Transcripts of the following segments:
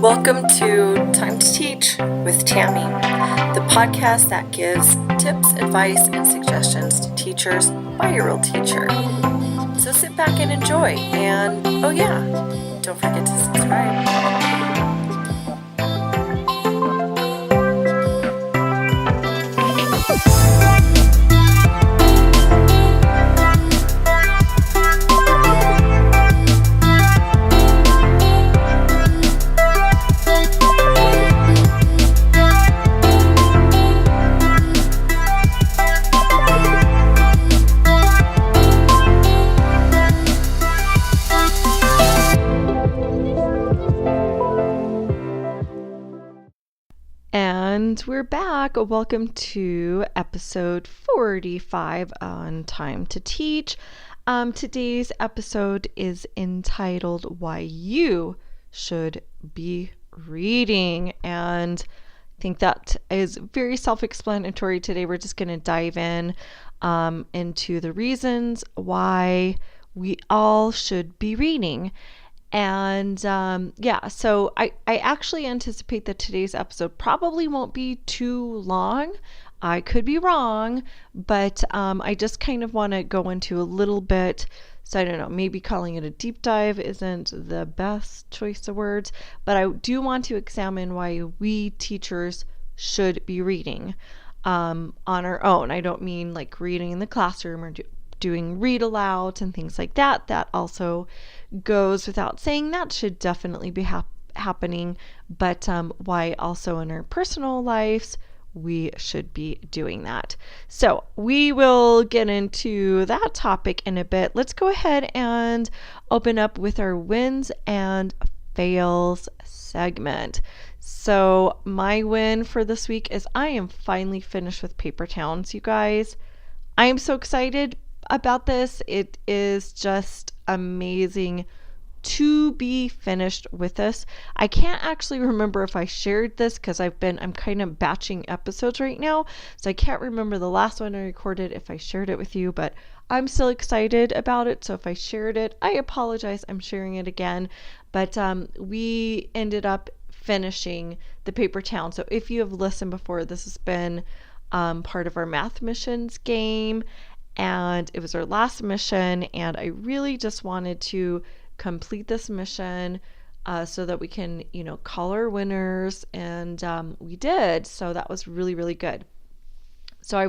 Welcome to Time to Teach with Tammy, the podcast that gives tips, advice, and suggestions to teachers by a real teacher. So sit back and enjoy. And oh yeah, don't forget to subscribe. And we're back. Welcome to episode 45 on Time to Teach. Today's episode is entitled Why You Should Be Reading. And I think that is very self-explanatory. Today we're just going to dive in into the reasons why we all should be reading. And so I actually anticipate that today's episode probably won't be too long. I could be wrong, but I just kind of want to go into a little bit. So I don't know, maybe calling it a deep dive isn't the best choice of words, but I do want to examine why we teachers should be reading on our own. I don't mean like reading in the classroom or doing read aloud and things like that. That also goes without saying. That should definitely be happening, but why also in our personal lives we should be doing that. So we will get into that topic in a bit. Let's go ahead and open up with our wins and fails segment. So my win for this week is I am finally finished with paper towns, you guys. I am so excited about this. It is just amazing to be finished with this. I can't actually remember if I shared this because I'm kind of batching episodes right now, so I can't remember the last one I recorded if I shared it with you, but I'm still excited about it. So if I shared it, I apologize. I'm sharing it again, but we ended up finishing the paper town. So if you have listened before, this has been part of our math missions game, and it was our last mission, and I really just wanted to complete this mission so that we can, call our winners, and we did. So that was really, really good. So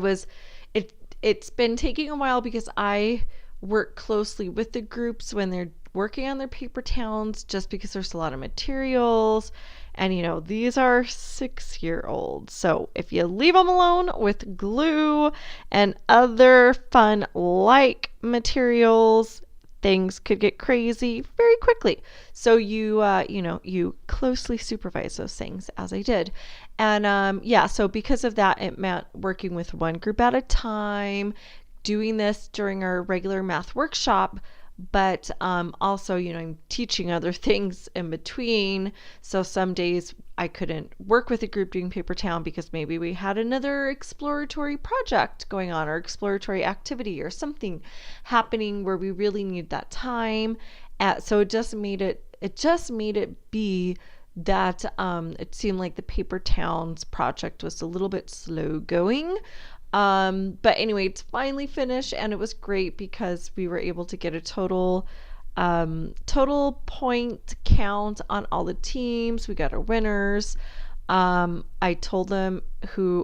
it's been taking a while because I work closely with the groups when they're working on their paper towns, just because there's a lot of materials, and these are 6-year-olds. So if you leave them alone with glue and other fun like materials, things could get crazy very quickly. So you closely supervise those things, as I did. And so because of that, it meant working with one group at a time, doing this during our regular math workshop, but also, I'm teaching other things in between. So some days I couldn't work with a group doing paper town because maybe we had another exploratory project going on or exploratory activity or something happening where we really need that time. So it just made it be that it seemed like the paper towns project was a little bit slow going. But anyway, it's finally finished, and it was great because we were able to get a total point count on all the teams. We got our winners. I told them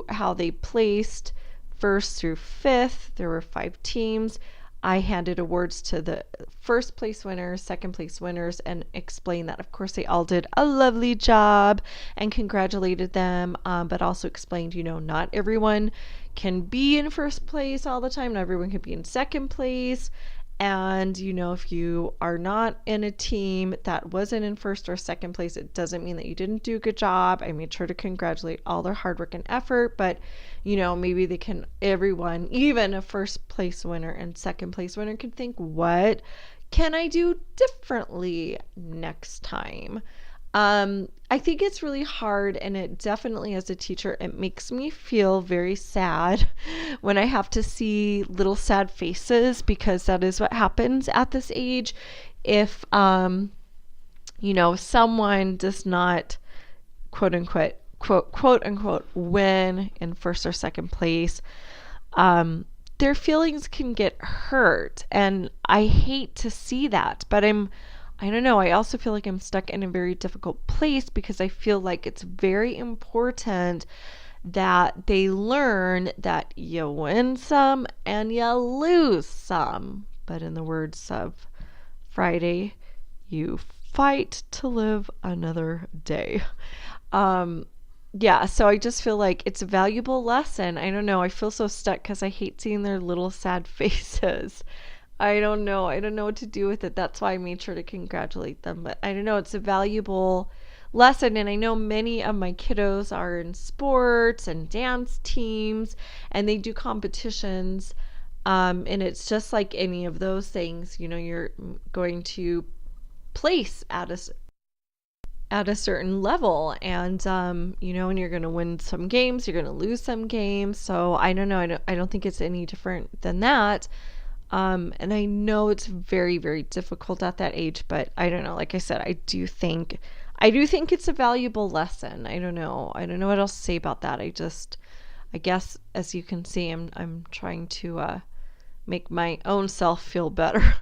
how they placed first through fifth. There were 5 teams. I handed awards to the first place winners, second place winners, and explained that, of course, they all did a lovely job, and congratulated them, but also explained, not everyone can be in first place all the time. Not everyone can be in second place. And, if you are not in a team that wasn't in first or second place, it doesn't mean that you didn't do a good job. I made sure to congratulate all their hard work and effort, but, maybe everyone, even a first place winner and second place winner, can think, what can I do differently next time? I think it's really hard, and it definitely, as a teacher, it makes me feel very sad when I have to see little sad faces, because that is what happens at this age. If, someone does not quote unquote win in first or second place, their feelings can get hurt, and I hate to see that. But I don't know, I also feel like I'm stuck in a very difficult place because I feel like it's very important that they learn that you win some and you lose some. But in the words of Friday, you fight to live another day. Yeah, so I just feel like it's a valuable lesson. I don't know. I feel so stuck because I hate seeing their little sad faces. I don't know. I don't know what to do with it. That's why I made sure to congratulate them. But I don't know. It's a valuable lesson. And I know many of my kiddos are in sports and dance teams, and they do competitions. And it's just like any of those things. You know, you're going to place at a certain level, and you know, and you're going to win some games, you're going to lose some games. So I don't know, I don't think it's any different than that. And I know it's very, very difficult at that age, but I don't know, like I said, I do think it's a valuable lesson. I don't know what else to say about that. I guess, as you can see, I'm trying to make my own self feel better.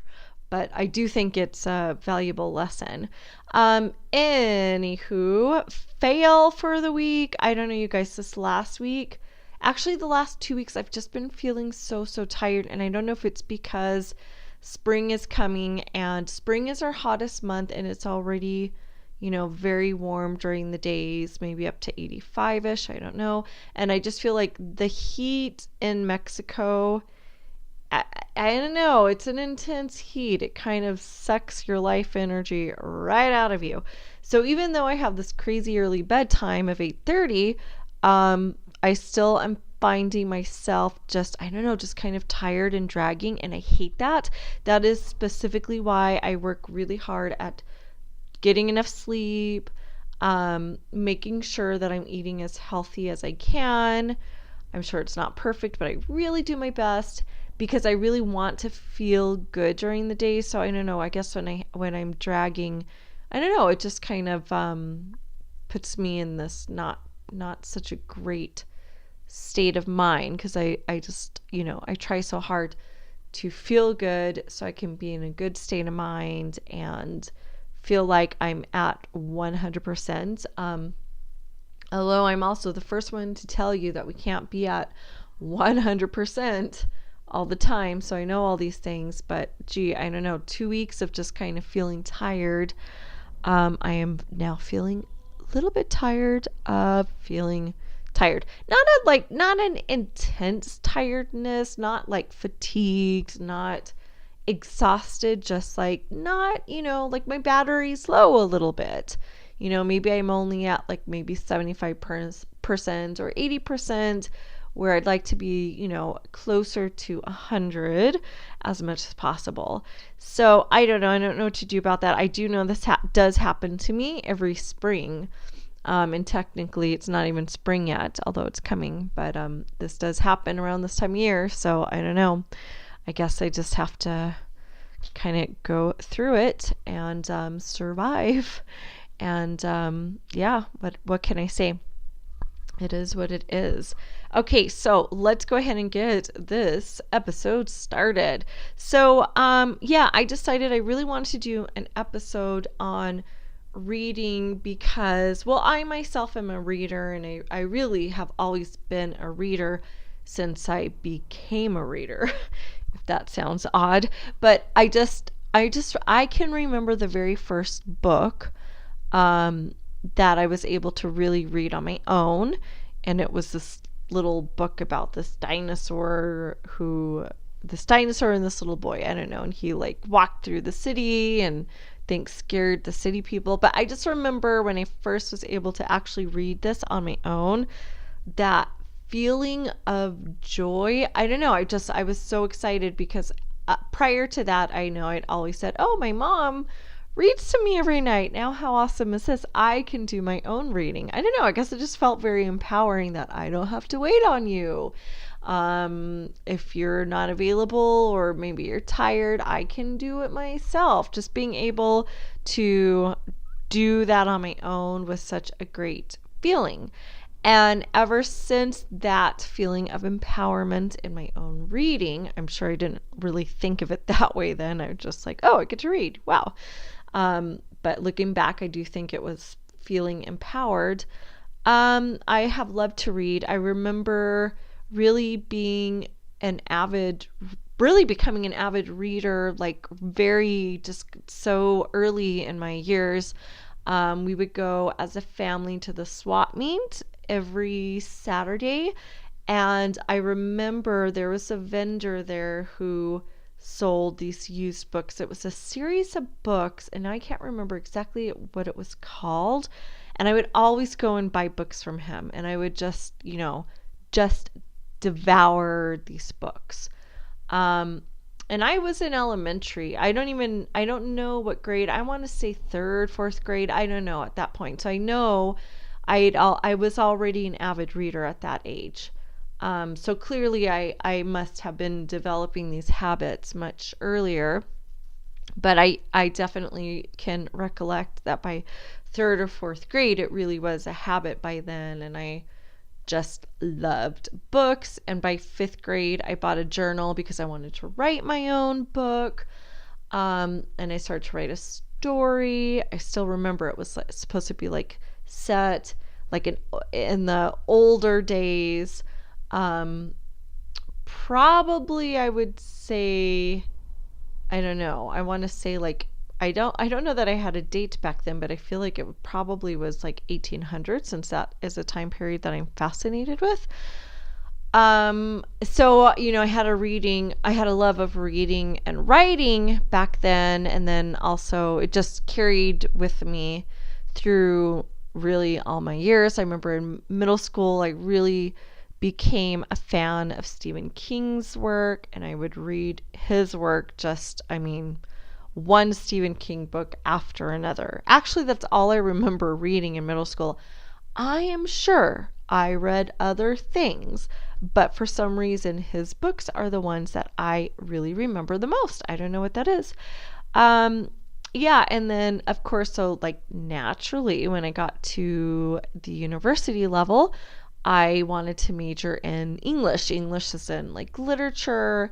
But I do think it's a valuable lesson. Anywho, fail for the week. I don't know, you guys, this last week, actually the last 2 weeks, I've just been feeling so tired. And I don't know if it's because spring is coming, and spring is our hottest month, and it's already, you know, very warm during the days, maybe up to 85-ish. I don't know. And I just feel like the heat in Mexico, I don't know, it's an intense heat. It kind of sucks your life energy right out of you. So even though I have this crazy early bedtime of 8:30, I still am finding myself just, I don't know, just kind of tired and dragging, and I hate that. That is specifically why I work really hard at getting enough sleep, making sure that I'm eating as healthy as I can. I'm sure it's not perfect, but I really do my best, because I really want to feel good during the day. So I don't know, I guess when I'm dragging, I don't know, it just kind of puts me in this not such a great state of mind, because I just, you know, I try so hard to feel good so I can be in a good state of mind and feel like I'm at 100%. Although I'm also the first one to tell you that we can't be at 100% all the time. So I know all these things, but gee, I don't know, 2 weeks of just kind of feeling tired. I am now feeling a little bit tired of feeling tired. Not an intense tiredness, not like fatigued, not exhausted, just like not, you know, like my battery's low a little bit. You know, maybe I'm only at like maybe 75% or 80%, where I'd like to be, you know, closer to 100 as much as possible. So I don't know what to do about that. I do know this does happen to me every spring. And technically it's not even spring yet, although it's coming, but this does happen around this time of year. So I don't know. I guess I just have to kind of go through it and survive. And yeah, what can I say? It is what it is. Okay, so let's go ahead and get this episode started. So yeah, I decided I really wanted to do an episode on reading because, well, I myself am a reader, and I really have always been a reader since I became a reader, if that sounds odd. But I can remember the very first book that I was able to really read on my own, and it was this little book about this dinosaur and this little boy, I don't know, and he like walked through the city and scared the city people. But I just remember when I first was able to actually read this on my own, that feeling of joy. I don't know, I was so excited because prior to that, I know I'd always said, oh, my mom reads to me every night. Now how awesome is this? I can do my own reading. I don't know, I guess it just felt very empowering that I don't have to wait on you. If you're not available, or maybe you're tired, I can do it myself. Just being able to do that on my own was such a great feeling. And ever since that feeling of empowerment in my own reading, I'm sure I didn't really think of it that way then. I was just like, oh, I get to read. Wow. But looking back, I do think it was feeling empowered. I have loved to read. I remember really becoming an avid reader, like very just so early in my years. We would go as a family to the swap meet every Saturday. And I remember there was a vendor there who sold these used books. It was a series of books, and I can't remember exactly what it was called. And I would always go and buy books from him, and I would just devour these books. And I was in elementary. I don't know what grade. I want to say third, fourth grade. I don't know at that point. So I know I was already an avid reader at that age. So clearly I must have been developing these habits much earlier. But I definitely can recollect that by third or fourth grade, it really was a habit by then. And I just loved books. And by fifth grade, I bought a journal because I wanted to write my own book. And I started to write a story. I still remember it was supposed to be like set like in the older days. Probably I would say, I don't know. I want to say like, I don't know that I had a date back then, but I feel like it probably was like 1800, since that is a time period that I'm fascinated with. So, I had a love of reading and writing back then. And then also it just carried with me through really all my years. I remember in middle school, I really became a fan of Stephen King's work, and I would read his work one Stephen King book after another. Actually, that's all I remember reading in middle school. I am sure I read other things, but for some reason, his books are the ones that I really remember the most. I don't know what that is. Yeah, and then of course, so like naturally, when I got to the university level, I wanted to major in English. English is in like literature.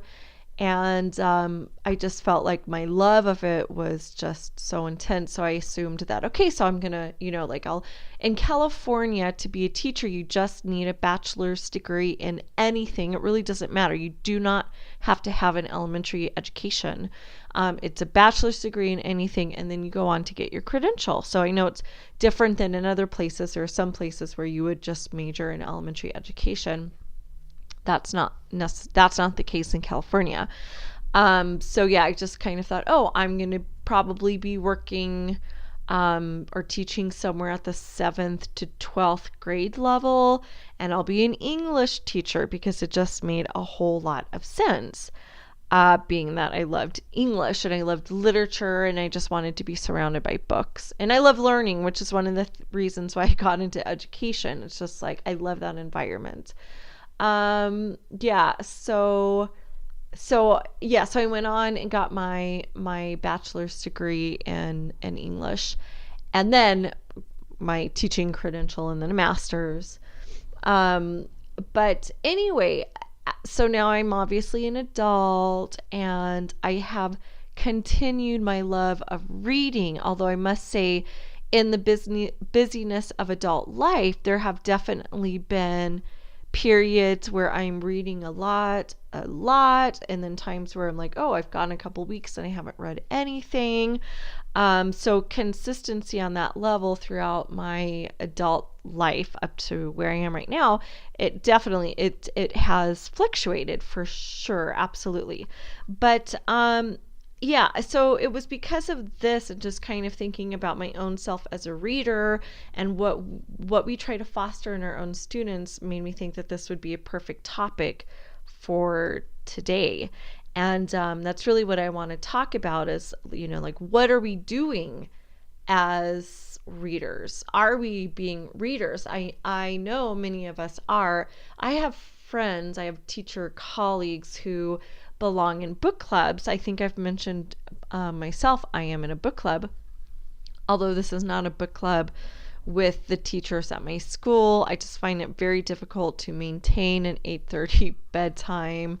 And I just felt like my love of it was just so intense. So I assumed that, okay, so I'm going to, in California, to be a teacher, you just need a bachelor's degree in anything. It really doesn't matter. You do not have to have an elementary education. It's a bachelor's degree in anything, and then you go on to get your credential. So I know it's different than in other places. There are some places where you would just major in elementary education. That's not the case in California. So yeah, I just kind of thought, oh, I'm going to probably be working or teaching somewhere at the 7th to 12th grade level, and I'll be an English teacher because it just made a whole lot of sense. Being that I loved English and I loved literature, and I just wanted to be surrounded by books. And I love learning, which is one of the reasons why I got into education. It's just like, I love that environment. So I went on and got my bachelor's degree in English, and then my teaching credential, and then a master's. But anyway, so now I'm obviously an adult, and I have continued my love of reading, although I must say in the busyness of adult life, there have definitely been periods where I'm reading a lot, and then times where I'm like, oh, I've gone a couple weeks and I haven't read anything. So consistency on that level throughout my adult life up to where I am right now, it definitely, it has fluctuated for sure. Absolutely. But, yeah, so it was because of this and just kind of thinking about my own self as a reader and what we try to foster in our own students made me think that this would be a perfect topic for today. And that's really what I want to talk about is, like, what are we doing as readers? Are we being readers? I know many of us are. I have friends, I have teacher colleagues who belong in book clubs. I think I've mentioned myself, I am in a book club, although this is not a book club with the teachers at my school. I just find it very difficult to maintain an 8:30 bedtime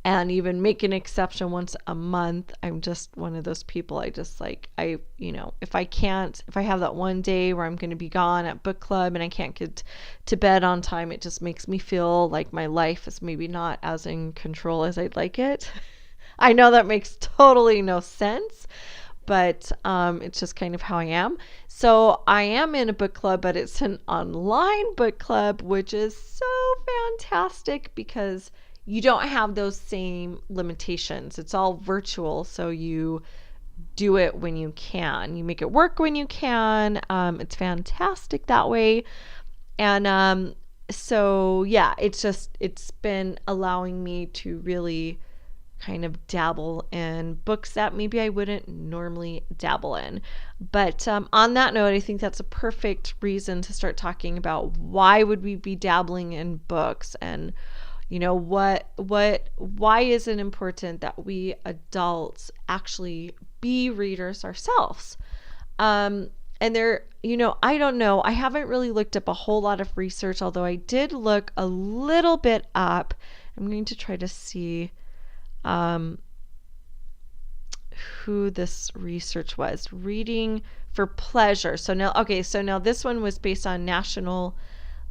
and even make an exception once a month. I'm just one of those people. I just like, if I have that one day where I'm going to be gone at book club and I can't get to bed on time, it just makes me feel like my life is maybe not as in control as I'd like it. I know that makes totally no sense, but it's just kind of how I am. So I am in a book club, but it's an online book club, which is so fantastic because you don't have those same limitations. It's all virtual, so you do it when you can. You make it work when you can. It's fantastic that way. And so yeah, it's been allowing me to really kind of dabble in books that maybe I wouldn't normally dabble in. But on that note, I think that's a perfect reason to start talking about why would we be dabbling in books, and why is it important that we adults actually be readers ourselves? And there, I don't know. I haven't really looked up a whole lot of research, although I did look a little bit up. I'm going to try to see who this research was. Reading for pleasure. So now this one was based on National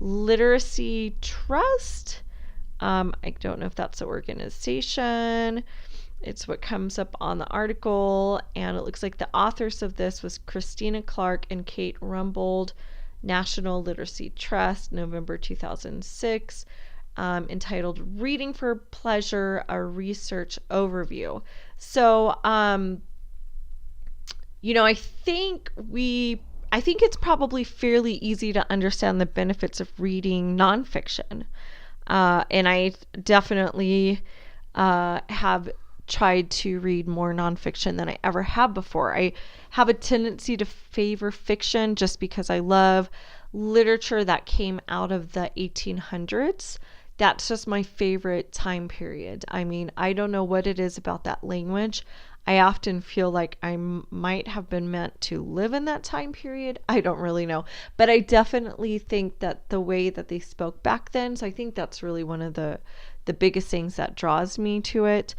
Literacy Trust. I don't know if that's the organization. It's what comes up on the article, and it looks like the authors of this was Christina Clark and Kate Rumbold, National Literacy Trust, November 2006. Entitled Reading for Pleasure, a Research Overview. So, I think it's probably fairly easy to understand the benefits of reading nonfiction. And I definitely have tried to read more nonfiction than I ever have before. I have a tendency to favor fiction just because I love literature that came out of the 1800s. That's just my favorite time period. I mean, I don't know what it is about that language. I often feel like I might have been meant to live in that time period. I don't really know. But I definitely think that the way that they spoke back then, so I think that's really one of the biggest things that draws me to it,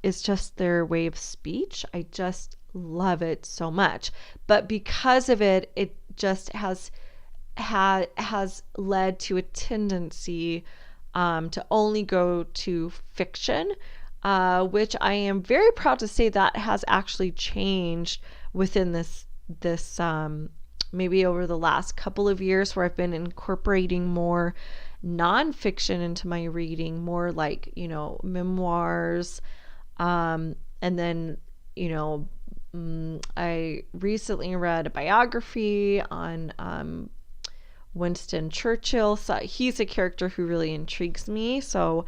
is just their way of speech. I just love it so much. But because of it, it just has led to a tendency to only go to fiction, which I am very proud to say that has actually changed within this maybe over the last couple of years, where I've been incorporating more nonfiction into my reading, more like memoirs, and then I recently read a biography on Winston Churchill. So he's a character who really intrigues me. So,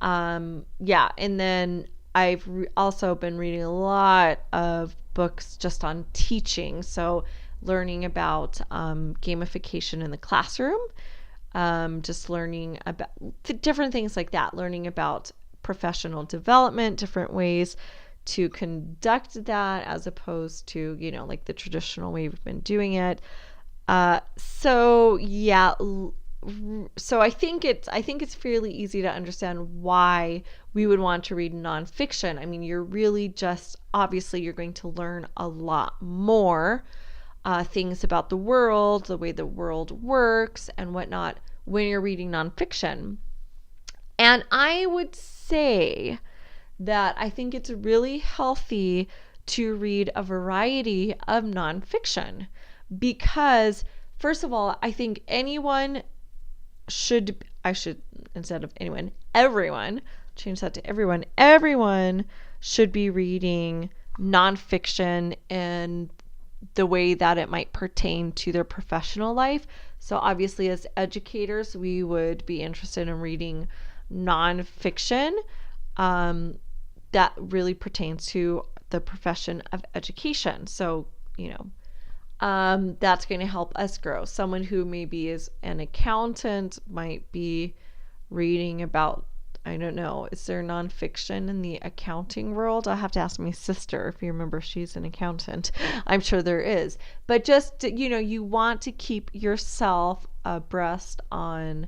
yeah. And then I've also been reading a lot of books just on teaching. So learning about gamification in the classroom, just learning about the different things like that, learning about professional development, different ways to conduct that as opposed to, like the traditional way we've been doing it. So yeah, so I think it's fairly easy to understand why we would want to read nonfiction. I mean, you're really obviously you're going to learn a lot more things about the world, the way the world works and whatnot when you're reading nonfiction. And I would say that I think it's really healthy to read a variety of nonfiction. Because, first of all, I think everyone, change that to everyone. Everyone should be reading nonfiction in the way that it might pertain to their professional life. So obviously, as educators, we would be interested in reading nonfiction that really pertains to the profession of education. So, that's going to help us grow. Someone who maybe is an accountant might be reading about, I don't know, is there nonfiction in the accounting world? I'll have to ask my sister if you remember, she's an accountant. I'm sure there is. But just, you want to keep yourself abreast on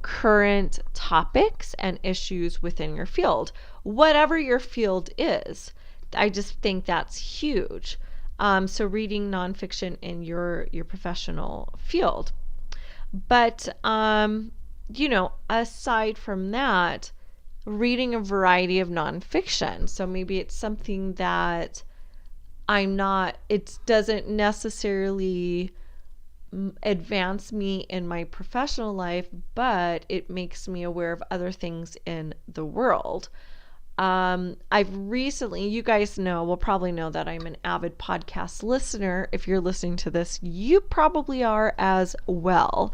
current topics and issues within your field, whatever your field is. I just think that's huge. So reading nonfiction in your professional field. But aside from that, reading a variety of nonfiction. So maybe it's something that it doesn't necessarily advance me in my professional life, but it makes me aware of other things in the world. I've recently, you guys will probably know that I'm an avid podcast listener. If you're listening to this, you probably are as well.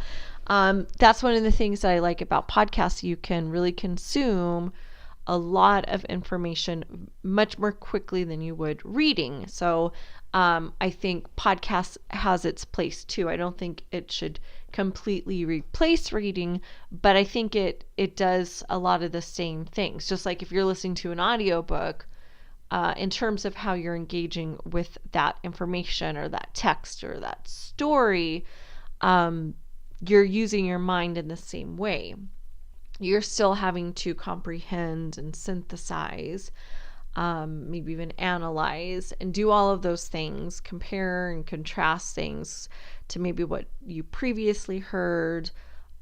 That's one of the things that I like about podcasts. You can really consume a lot of information much more quickly than you would reading. So I think podcast has its place too. I don't think it should completely replace reading, but I think it does a lot of the same things. Just like if you're listening to an audiobook, in terms of how you're engaging with that information or that text or that story, you're using your mind in the same way. You're still having to comprehend and synthesize, maybe even analyze and do all of those things, compare and contrast things to maybe what you previously heard,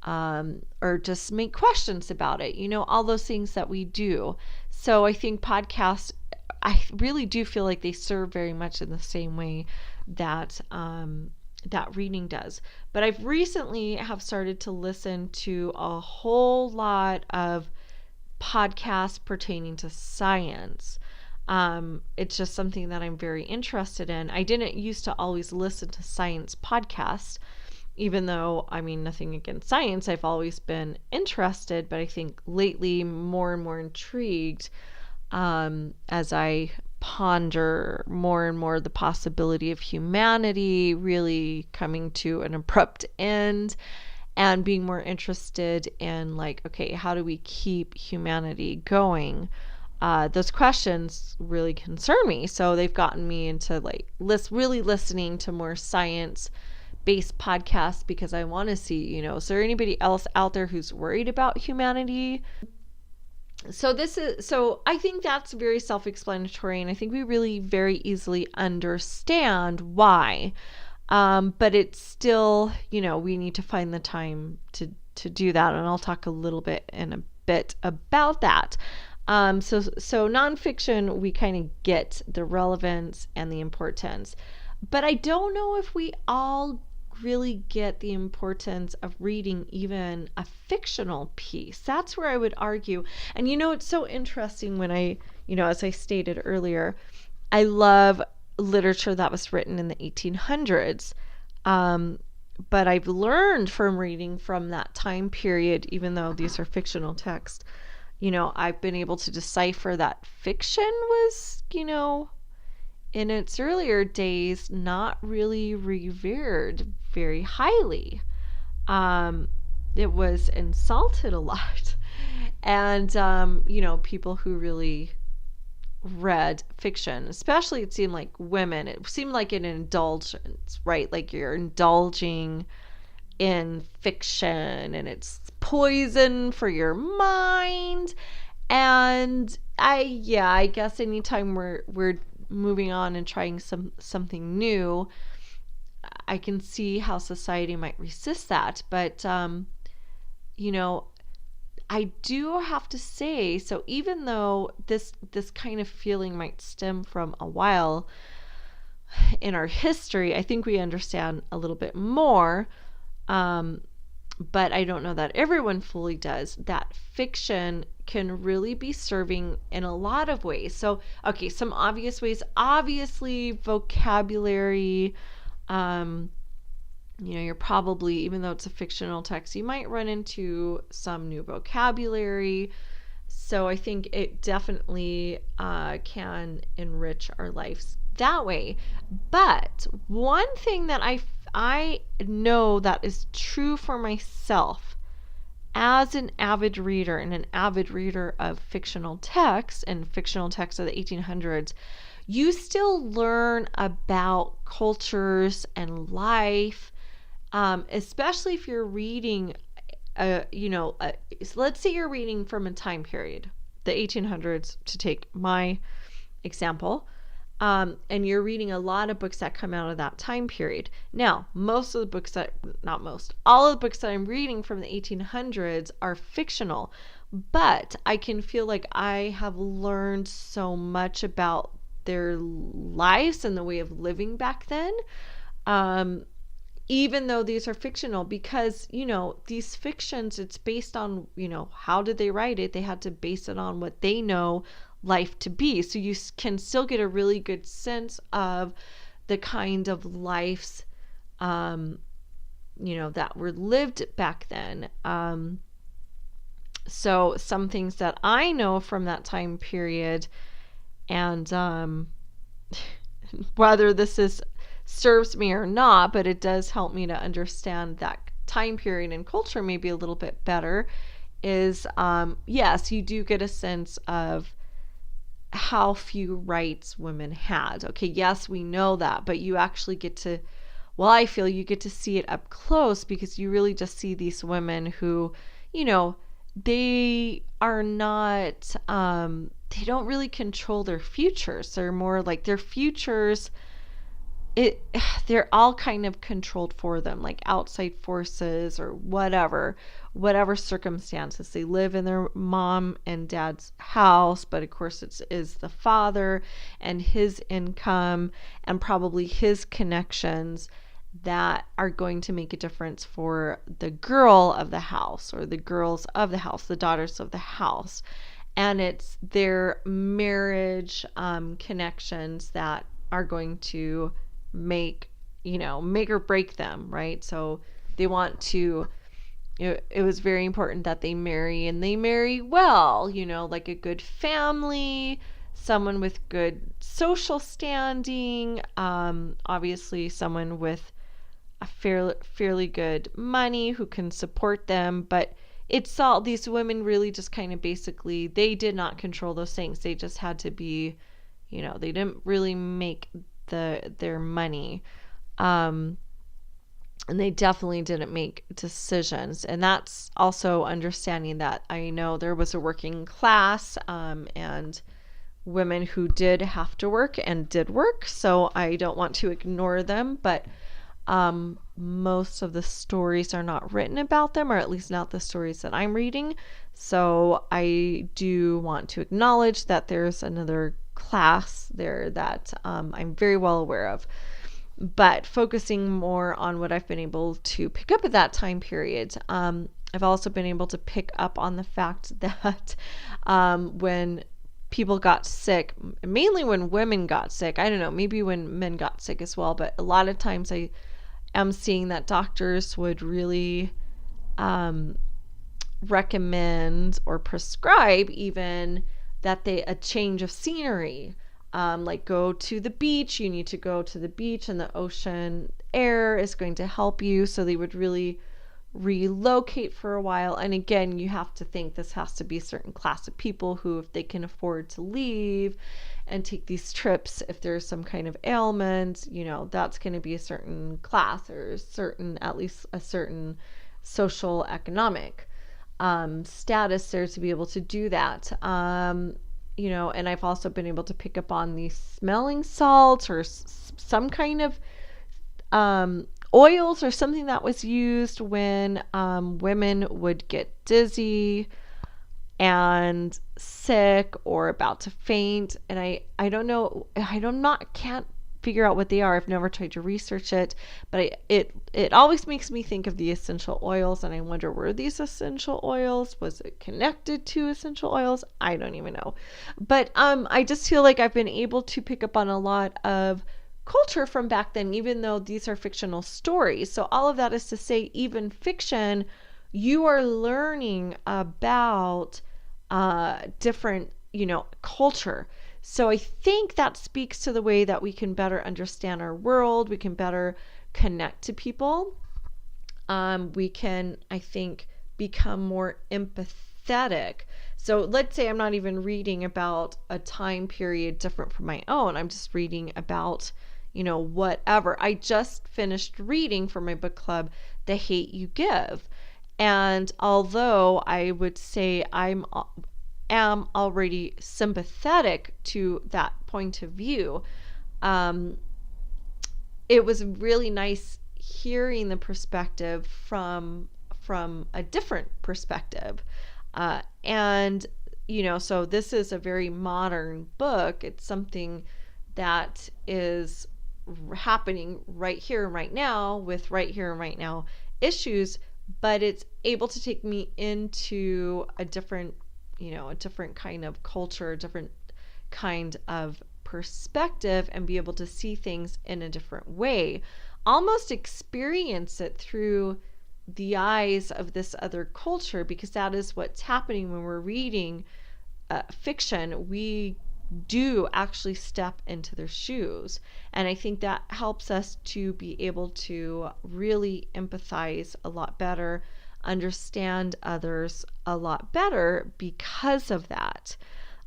or just make questions about it, all those things that we do. So I think podcasts, I really do feel like they serve very much in the same way that reading does. But I've recently have started to listen to a whole lot of podcasts pertaining to science. It's just something that I'm very interested in. I didn't used to always listen to science podcasts, even though, nothing against science. I've always been interested, but I think lately more and more intrigued, as I ponder more and more the possibility of humanity really coming to an abrupt end, and being more interested in okay, how do we keep humanity going? Those questions really concern me. So they've gotten me into really listening to more science-based podcasts, because I want to see, is there anybody else out there who's worried about humanity? So I think that's very self-explanatory, and I think we really very easily understand why. But it's still, we need to find the time to do that. And I'll talk a little bit in a bit about that. So nonfiction, we kind of get the relevance and the importance, but I don't know if we all really get the importance of reading even a fictional piece. That's where I would argue. And it's so interesting when as I stated earlier, I love literature that was written in the 1800s. But I've learned from reading from that time period, even though these are fictional texts, I've been able to decipher that fiction was, in its earlier days, not really revered very highly. It was insulted a lot. And, people who really read fiction, especially, it seemed like women, it seemed like an indulgence, right? Like you're indulging in fiction and it's poison for your mind. And I guess anytime we're moving on and trying something new, I can see how society might resist that. But I do have to say, so even though this kind of feeling might stem from a while in our history, I think we understand a little bit more, but I don't know that everyone fully does, that fiction can really be serving in a lot of ways. So, okay, some obvious ways, obviously vocabulary, you're probably, even though it's a fictional text, you might run into some new vocabulary. So I think it definitely can enrich our lives that way. But one thing that I know that is true for myself as an avid reader and an avid reader of fictional texts and fictional texts of the 1800s, you still learn about cultures and life, especially if you're reading, let's say you're reading from a time period, the 1800s, to take my example, and you're reading a lot of books that come out of that time period. Now, all of the books that I'm reading from the 1800s are fictional, but I can feel like I have learned so much about their lives and the way of living back then, even though these are fictional, because, these fictions, it's based on, how did they write it? They had to base it on what they know life to be. So you can still get a really good sense of the kind of lives, that were lived back then. So some things that I know from that time period, and whether this serves me or not, but it does help me to understand that time period and culture maybe a little bit better, is yes, you do get a sense of how few rights women had. Okay, yes, we know that, but you actually get to, I feel you get to see it up close, because you really just see these women who, they are not, they don't really control their futures. They're more like their futures, they're all kind of controlled for them, like outside forces or whatever circumstances. They live in their mom and dad's house, but of course it is the father and his income and probably his connections that are going to make a difference for the girl of the house, or the girls of the house, the daughters of the house. And it's their marriage connections that are going to make or break them, right? So they want to, it was very important that they marry, and they marry well, like a good family, someone with good social standing, obviously someone with a fairly good money who can support them. But it's all, these women really just kind of basically, they did not control those things. They just had to be, they didn't really make their money, and they definitely didn't make decisions. And that's also understanding that I know there was a working class, and women who did have to work and did work, so I don't want to ignore them, but most of the stories are not written about them, or at least not the stories that I'm reading. So I do want to acknowledge that there's another class there that I'm very well aware of, but focusing more on what I've been able to pick up at that time period. I've also been able to pick up on the fact that when people got sick, mainly when women got sick, I don't know, maybe when men got sick as well, but a lot of times I am seeing that doctors would really recommend or prescribe even that a change of scenery, like go to the beach. You need to go to the beach, and the ocean air is going to help you. So they would really relocate for a while. And again, you have to think this has to be a certain class of people who, if they can afford to leave and take these trips, if there's some kind of ailment, that's going to be a certain class, or at least a certain social economic status there to be able to do that. And I've also been able to pick up on these smelling salts, or some kind of oils, or something that was used when women would get dizzy and sick or about to faint. And I don't know, can't figure out what they are. I've never tried to research it, but it always makes me think of the essential oils, and I wonder, were these essential oils? Was it connected to essential oils? I don't even know. But I just feel like I've been able to pick up on a lot of culture from back then, even though these are fictional stories. So all of that is to say, even fiction, you are learning about different, culture. So I think that speaks to the way that we can better understand our world. We can better connect to people. We can, I think, become more empathetic. So let's say I'm not even reading about a time period different from my own. I'm just reading about, whatever. I just finished reading for my book club, The Hate You Give. And although I would say am already sympathetic to that point of view, it was really nice hearing the perspective from a different perspective. And so this is a very modern book. It's something that is happening right here and right now with right here and right now issues, but it's able to take me into a different kind of culture, a different kind of perspective, and be able to see things in a different way, almost experience it through the eyes of this other culture, because that is what's happening when we're reading fiction. We do actually step into their shoes, and I think that helps us to be able to really empathize a lot better, understand others a lot better because of that.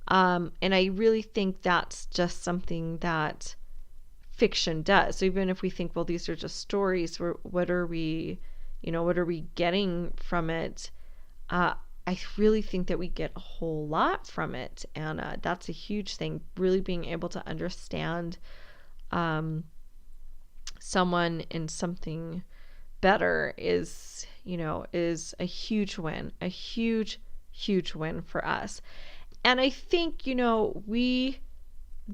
And I really think that's just something that fiction does. So even if we think, well, these are just stories, what are we getting from it? I really think that we get a whole lot from it. And that's a huge thing. Really being able to understand someone in something better is a huge win, a huge, huge win for us. And I think, we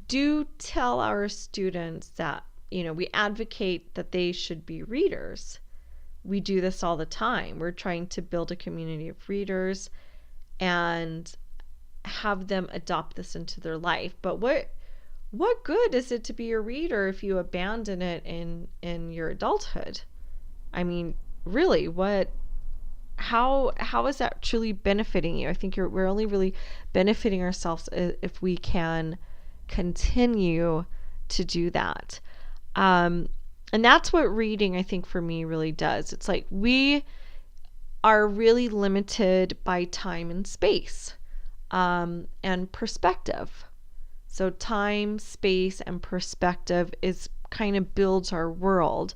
do tell our students that, we advocate that they should be readers. We do this all the time. We're trying to build a community of readers and have them adopt this into their life. But what good is it to be a reader if you abandon it in your adulthood? I mean, really, how is that truly benefiting you? I think we're only really benefiting ourselves if we can continue to do that. And that's what reading, I think, for me really does. It's like we are really limited by time and space, and perspective. So time, space, and perspective is kind of builds our world.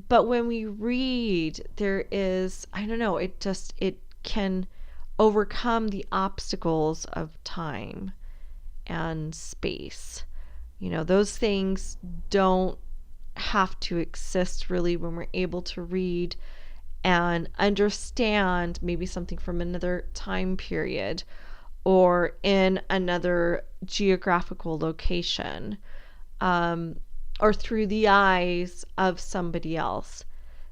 But when we read, there is, it can overcome the obstacles of time and space. Those things don't have to exist really when we're able to read and understand maybe something from another time period or in another geographical location. Or through the eyes of somebody else.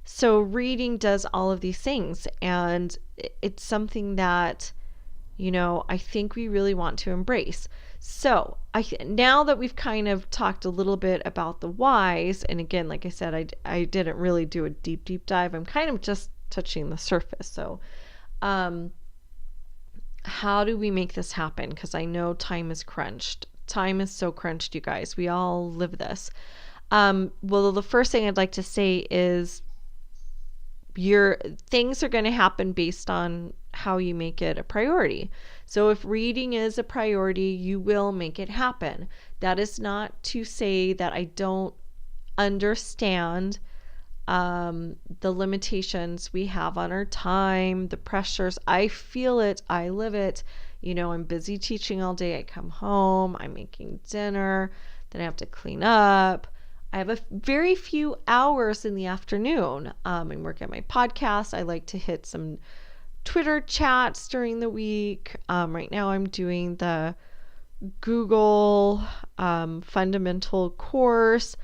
So reading does all of these things, and it's something that, I think we really want to embrace. So now that we've kind of talked a little bit about the whys, and again, like I said, I didn't really do a deep dive. I'm kind of just touching the surface. So how do we make this happen? Because I know time is crunched. Time is so crunched, you guys. We all live this. Well, the first thing I'd like to say is your things are going to happen based on how you make it a priority. So if reading is a priority, you will make it happen. That is not to say that I don't understand the limitations we have on our time, the pressures. I feel it. I live it. I'm busy teaching all day. I come home, I'm making dinner, then I have to clean up. I have a very few hours in the afternoon. I'm working on my podcast. I like to hit some Twitter chats during the week. Right now I'm doing the Google fundamental course.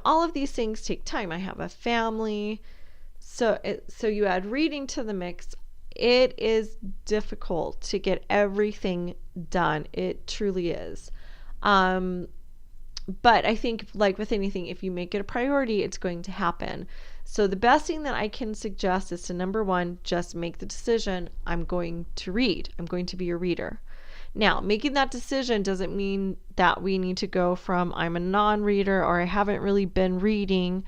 All of these things take time. I have a family. So you add reading to the mix. It is difficult to get everything done. It truly is. But I think, like with anything, if you make it a priority, it's going to happen. So the best thing that I can suggest is to, number one, just make the decision. I'm going to read. I'm going to be a reader. Now, making that decision doesn't mean that we need to go from I'm a non-reader or I haven't really been reading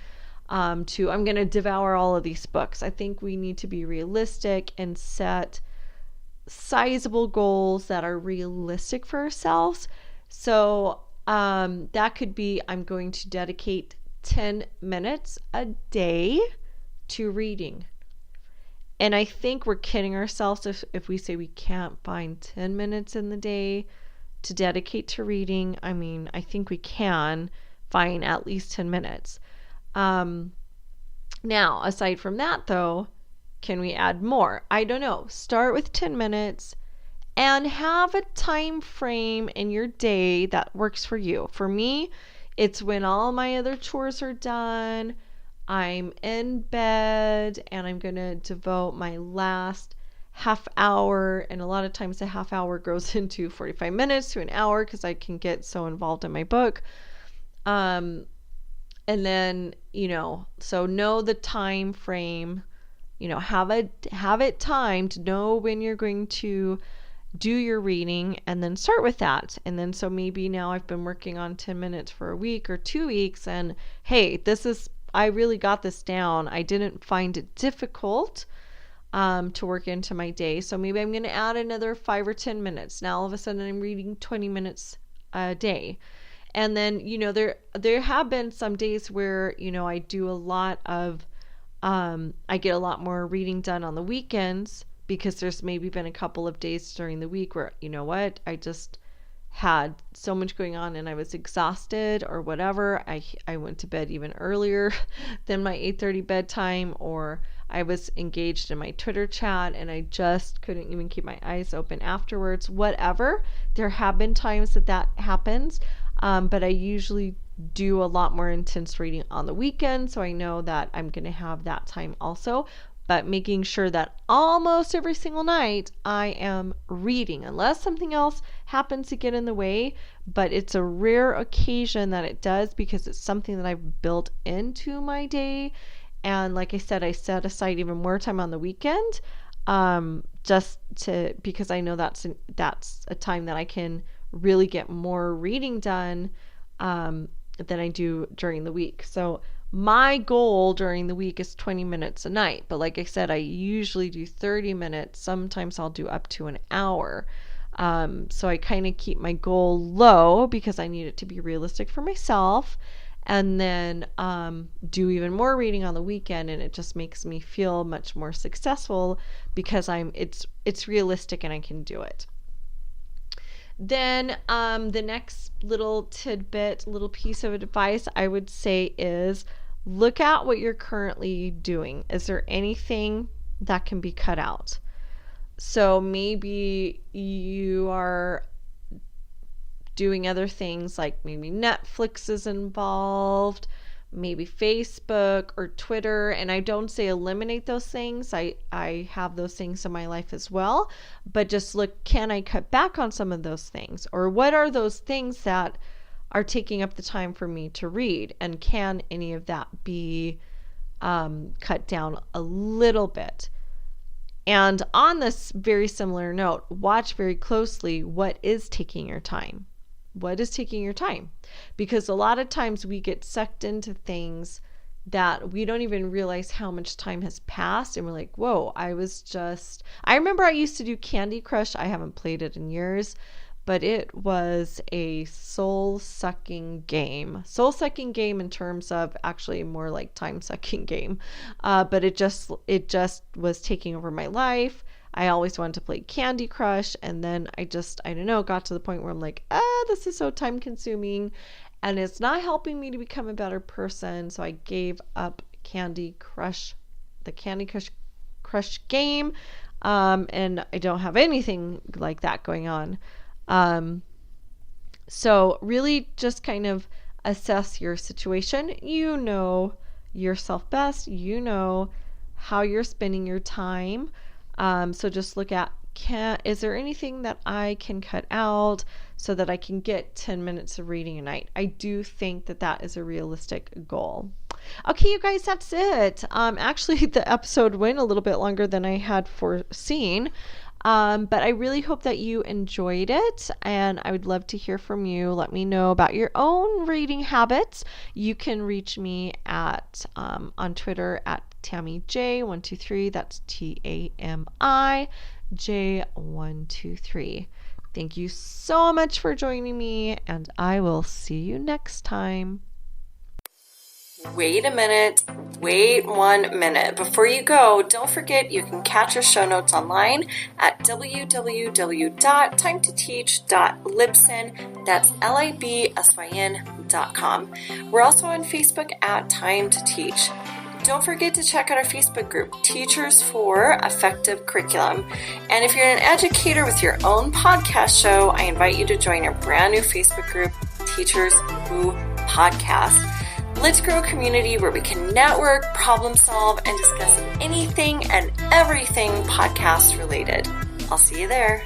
to I'm going to devour all of these books. I think we need to be realistic and set sizable goals that are realistic for ourselves. So that could be I'm going to dedicate 10 minutes a day to reading. And I think we're kidding ourselves if we say we can't find 10 minutes in the day to dedicate to reading. I mean, I think we can find at least 10 minutes. Now, aside from that, though, can we add more? I don't know. Start with 10 minutes and have a time frame in your day that works for you. For me, it's when all my other chores are done, I'm in bed, and I'm going to devote my last half hour. And a lot of times the half hour grows into 45 minutes to an hour because I can get so involved in my book. And then, so know the time frame, have it timed, know when you're going to do your reading, and then start with that. And then so maybe now I've been working on 10 minutes for a week or 2 weeks, and hey, I really got this down. I didn't find it difficult to work into my day. So maybe I'm going to add another 5 or 10 minutes. Now all of a sudden I'm reading 20 minutes a day. And then, there have been some days where, I do a lot of, I get a lot more reading done on the weekends, because there's maybe been a couple of days during the week where, I just had so much going on and I was exhausted or whatever. I went to bed even earlier than my 8:30 bedtime, or I was engaged in my Twitter chat and I just couldn't even keep my eyes open afterwards. Whatever. There have been times that happens, but I usually do a lot more intense reading on the weekend, so I know that I'm going to have that time also. But making sure that almost every single night I am reading, unless something else happens to get in the way. But it's a rare occasion that it does, because it's something that I've built into my day. And like I said, I set aside even more time on the weekend, because I know that's a time that I can really get more reading done than I do during the week. So my goal during the week is 20 minutes a night. But like I said, I usually do 30 minutes. Sometimes I'll do up to an hour. So I kind of keep my goal low because I need it to be realistic for myself. And then do even more reading on the weekend, and it just makes me feel much more successful because it's realistic and I can do it. Then the next little piece of advice I would say is look at what you're currently doing. Is there anything that can be cut out? So maybe you are doing other things, like maybe Netflix is involved, maybe Facebook or Twitter. And I don't say eliminate those things. I have those things in my life as well. But just look, can I cut back on some of those things? Or what are those things that are taking up the time for me to read? And can any of that be cut down a little bit? And on this very similar note, watch very closely what is taking your time. What is taking your time? Because a lot of times we get sucked into things that we don't even realize how much time has passed, and we're like, whoa, I remember I used to do Candy Crush. I haven't played it in years, but it was a soul-sucking game in terms of actually more like time-sucking game. But it just was taking over my life. I always wanted to play Candy Crush, and then I don't know, got to the point where I'm like, this is so time consuming and it's not helping me to become a better person. So I gave up the Candy Crush game, and I don't have anything like that going on. So really just kind of assess your situation. You know yourself best. You know how you're spending your time. So just look at, is there anything that I can cut out so that I can get 10 minutes of reading a night? I do think that is a realistic goal. Okay, you guys, that's it. Actually, the episode went a little bit longer than I had foreseen. But I really hope that you enjoyed it, and I would love to hear from you. Let me know about your own reading habits. You can reach me at on Twitter at TammyJ123. That's TAMIJ123. Thank you so much for joining me, and I will see you next time. Wait a minute, wait 1 minute. Before you go, don't forget you can catch our show notes online at www.timetoteach.libsyn. That's libsyn.com. We're also on Facebook at Time to Teach. Don't forget to check out our Facebook group, Teachers for Effective Curriculum. And if you're an educator with your own podcast show, I invite you to join our brand new Facebook group, Teachers Who Podcast. Let's grow a community where we can network, problem solve, and discuss anything and everything podcast related. I'll see you there.